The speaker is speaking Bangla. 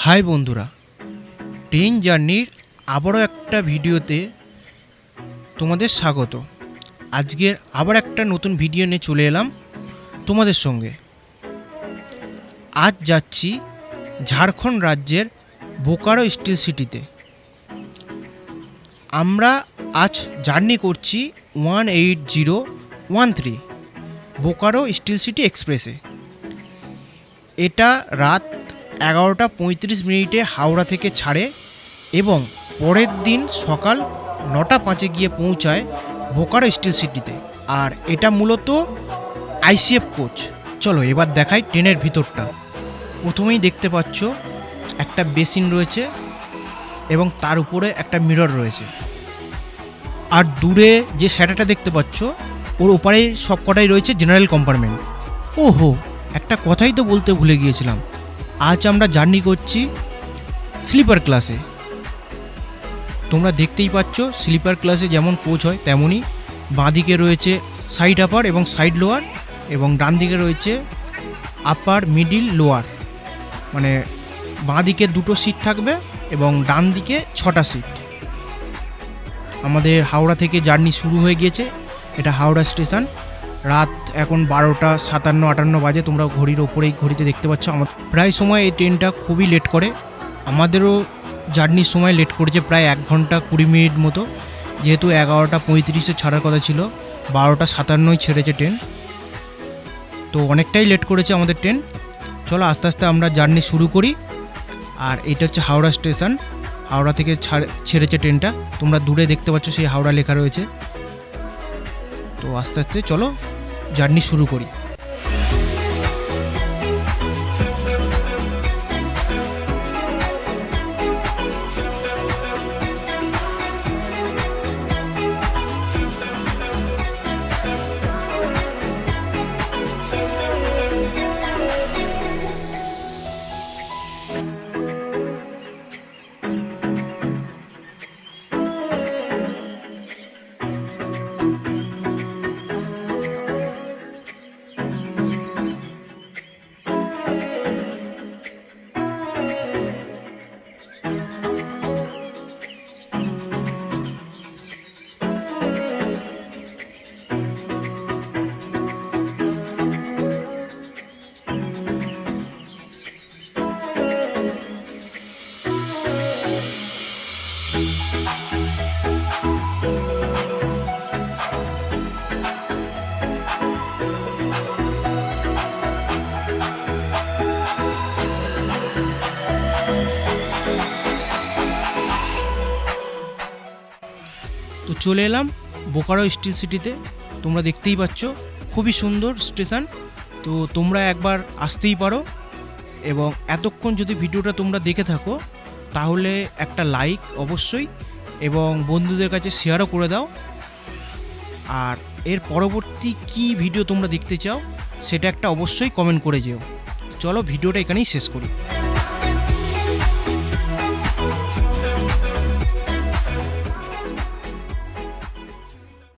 হাই বন্ধুরা, ট্রেন জার্নির আবারও একটা ভিডিওতে তোমাদের স্বাগত। আজকের আবার একটা নতুন ভিডিও নিয়ে চলে এলাম তোমাদের সঙ্গে। আজ যাচ্ছি ঝাড়খণ্ড রাজ্যের বোকারো স্টিল সিটিতে। আমরা আজ জার্নি করছি 18013 বোকারো স্টিল সিটি এক্সপ্রেসে। এটা রাত 11:35 হাওড়া থেকে ছাড়ে এবং পরের দিন সকাল 9:05 গিয়ে পৌঁছায় বোকারো স্টিল সিটিতে। আর এটা মূলত আইসিএফ কোচ। চলো এবার দেখাই ট্রেনের ভিতরটা। প্রথমেই দেখতে পাচ্ছ একটা বেসিন রয়েছে এবং তার উপরে একটা মিরর রয়েছে। আর দূরে যে শ্যাটাটা দেখতে পাচ্ছ ওর ওপারে সবকটাই রয়েছে জেনারেল কম্পার্টমেন্ট। ওহো, একটা কথাই তো বলতে ভুলে গিয়েছিলাম। আজ আমরা জার্নি করছি স্লিপার ক্লাসে। তোমরা দেখতেই পাচ্ছ স্লিপার ক্লাসে যেমন কোচ হয় তেমনই বাঁদিকে রয়েছে সাইড আপার এবং সাইড লোয়ার, এবং ডান দিকে রয়েছে আপার মিডিল লোয়ার। মানে বাঁদিকে 2টো সিট থাকবে এবং ডান দিকে 6টা সিট। আমাদের হাওড়া থেকে জার্নি শুরু হয়ে গিয়েছে। এটা হাওড়া স্টেশন। রাত এখন 12:57-58 বাজে। তোমরা ঘড়ির ওপরেই ঘড়িতে দেখতে পাচ্ছ। আমার প্রায় সময় এই ট্রেনটা খুবই লেট করে। আমাদেরও জার্নির সময় লেট করেছে প্রায় 1 ঘন্টা 20 মিনিট মতো, যেহেতু 11:35 ছাড়ার কথা ছিল। 12:57 ছেড়েছে ট্রেন, তো অনেকটাই লেট করেছে আমাদের ট্রেন। চলো আস্তে আস্তে আমরা জার্নি শুরু করি। আর এটা হচ্ছে হাওড়া স্টেশন। হাওড়া থেকে ছেড়েছে ট্রেনটা। তোমরা দূরে দেখতে পাচ্ছ সেই হাওড়া লেখা রয়েছে। তো আস্তে আস্তে চলো জার্নি শুরু করি। তো চলে এলাম বোকারো স্টিল সিটিতে। তোমরা দেখতেই পাচ্ছ খুবই সুন্দর স্টেশন। তো তোমরা একবার আসতেই পারো, এবং এতক্ষণ যদি ভিডিওটা তোমরা দেখে থাকো তাহলে একটা লাইক অবশ্যই, এবং বন্ধুদের কাছে শেয়ারও করে দাও। আর এর পরবর্তী কি ভিডিও তোমরা দেখতে চাও সেটা একটা অবশ্যই কমেন্ট করে যেও। চলো ভিডিওটা এখানেই শেষ করি।